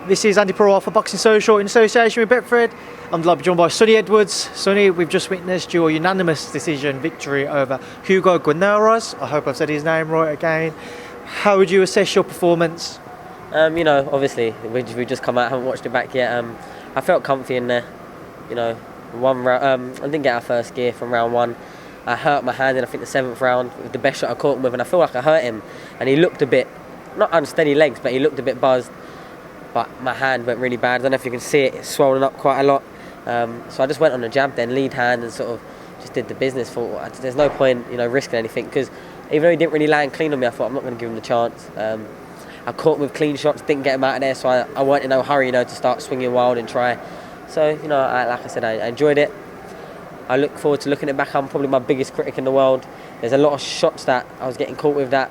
This is Andy Perot for Boxing Social in association with Betfred. I'm delighted to be joined by Sonny Edwards. Sonny, we've just witnessed your unanimous decision victory over Hugo Guarneros. I hope I've said his name right again. How would you assess your performance? Obviously, we just come out, haven't watched it back yet. I felt comfy in there. One round. I didn't get our first gear from round one. I hurt my hand in, I think, the 7th round with the best shot I caught him with, and I feel like I hurt him. And he looked a bit, not unsteady legs, but he looked a bit buzzed. But my hand went really bad. I don't know if you can see it, it's swollen up quite a lot. So I just went on a jab then, lead hand, and sort of just did the business. Thought there's no point, risking anything, because even though he didn't really land clean on me, I thought I'm not going to give him the chance. I caught him with clean shots, didn't get him out of there, so I weren't in no hurry, to start swinging wild and try. So, like I said, I enjoyed it. I look forward to looking it back. I'm probably my biggest critic in the world. There's a lot of shots that I was getting caught with that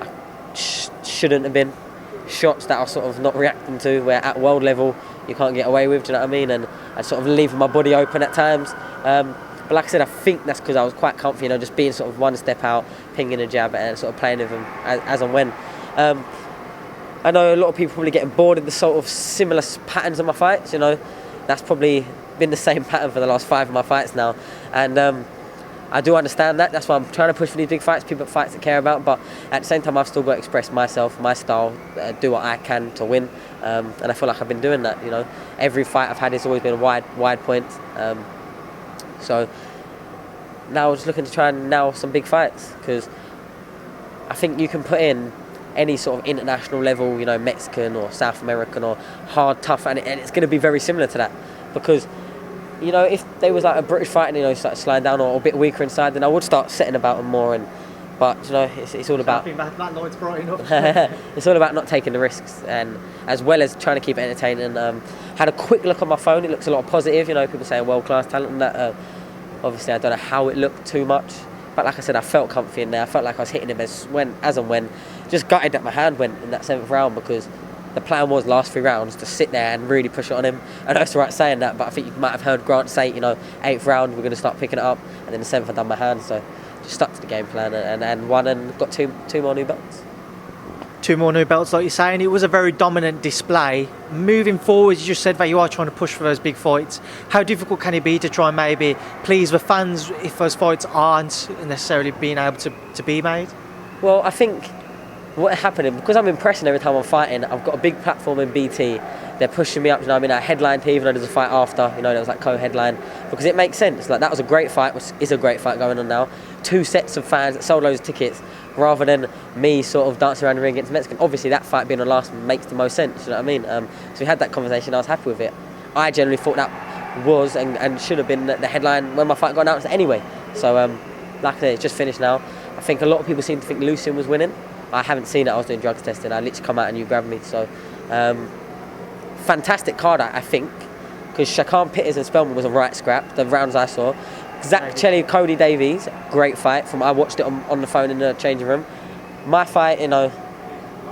I shouldn't have been. Shots that I was sort of not reacting to, where at world level you can't get away with, do you know what I mean? And I sort of leave my body open at times. But like I said, I think that's because I was quite comfy, just being sort of one step out, pinging a jab and sort of playing with them as and when. I know a lot of people probably getting bored of the sort of similar patterns of my fights, That's probably been the same pattern for the last 5 of my fights now. And I do understand that. That's why I'm trying to push for these big fights, people fights that care about. But at the same time, I've still got to express myself, my style, do what I can to win. And I feel like I've been doing that. Every fight I've had has always been wide points. So now I'm just looking to try and nail some big fights, because I think you can put in any sort of international level, Mexican or South American or hard, tough, and it's going to be very similar to that. Because if they was like a British fight and started slowing down or a bit weaker inside, then I would start setting about them more. But it's all about that light's bright enough. It's all about not taking the risks, and as well as trying to keep it entertaining. Had a quick look on my phone. It looks a lot positive. People saying world class talent and that. Obviously, I don't know how it looked too much, but like I said, I felt comfy in there. I felt like I was hitting him as and when. Just gutted that my hand went in that 7th round, because the plan was last 3 rounds to sit there and really push it on him. I know it's right saying that, but I think you might have heard Grant say, 8th round we're going to start picking it up, and then the 7th I done my hand. So just stuck to the game plan and won, and got two more new belts. 2 more new belts, like you're saying. It was a very dominant display. Moving forward, you just said that you are trying to push for those big fights. How difficult can it be to try and maybe please the fans if those fights aren't necessarily being able to be made? Well, I think what happened, because I'm impressing every time I'm fighting, I've got a big platform in BT. They're pushing me up, I headlined here, even though there's a fight after, there was like co-headline, because it makes sense. Like, that was a great fight, which is a great fight going on now. 2 sets of fans that sold loads of tickets, rather than me sort of dancing around the ring against Mexican. Obviously, that fight being on last makes the most sense, you know what I mean? So we had that conversation, I was happy with it. I generally thought that was and should have been the headline when my fight got announced anyway. So, like I said, it's just finished now. I think a lot of people seem to think Lucien was winning. I haven't seen it. I was doing drugs testing. I literally come out and you grabbed me. So, fantastic card, I think, because Shakan Pitters and Spellman was a right scrap. The rounds I saw, Zach Chelly, Cody Davies, great fight. I watched it on the phone in the changing room. My fight,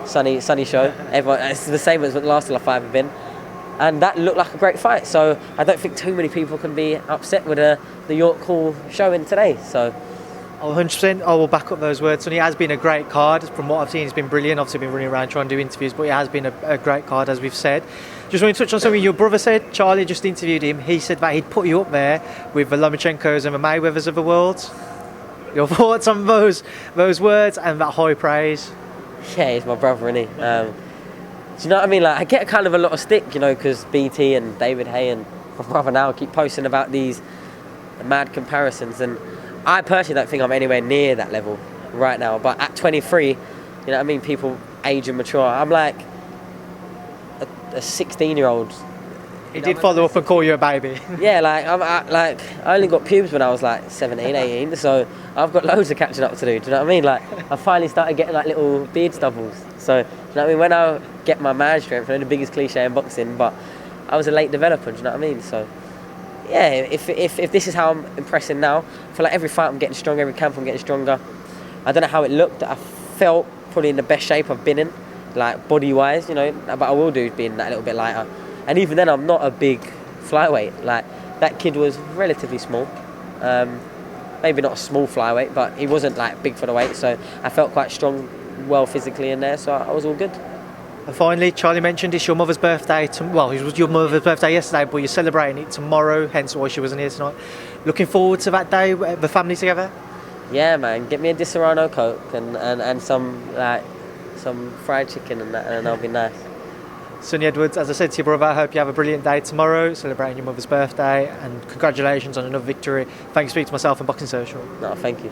sunny show. Everyone, it's the same as the last five have been, and that looked like a great fight. So I don't think too many people can be upset with the York Hall showing today. So. 100%. I will back up those words. And it has been a great card. From what I've seen, it's been brilliant. Obviously, been running around trying to do interviews, but it has been a great card, as we've said. Just want to touch on something your brother said. Charlie just interviewed him. He said that he'd put you up there with the Lomachenkos and the Mayweathers of the world. Your thoughts on those words and that high praise? Yeah, he's my brother, isn't he? Do you know what I mean? Like, I get kind of a lot of stick, because BT and David Hay and my brother now keep posting about these mad comparisons, and I personally don't think I'm anywhere near that level right now. But at 23, you know what I mean, people age and mature. I'm like a 16-year-old. He did follow up and call you a baby. Yeah, I only got pubes when I was like 17, 18, so I've got loads of catching up to do. Do you know what I mean? Like, I finally started getting like little beard stubbles. So, do you know what I mean? When I get my man strength, I know the biggest cliche in boxing, but I was a late developer. Do you know what I mean? So. Yeah, if this is how I'm impressing now, I feel like every fight I'm getting stronger, every camp I'm getting stronger. I don't know how it looked. I felt probably in the best shape I've been in, like body-wise, but I will do being that little bit lighter. And even then, I'm not a big flyweight. Like, that kid was relatively small. Maybe not a small flyweight, but he wasn't like big for the weight. So I felt quite strong, well physically in there. So I was all good. And finally, Charlie mentioned it's your mother's birthday. Well, it was your mother's birthday yesterday, but you're celebrating it tomorrow, hence why she wasn't here tonight. Looking forward to that day, the family together? Yeah, man, get me a Di Serrano Coke and some fried chicken and that, and that'll be nice. Sonny Edwards, as I said to your brother, I hope you have a brilliant day tomorrow, celebrating your mother's birthday, and congratulations on another victory. Thanks for speaking to myself and Boxing Social. No, thank you.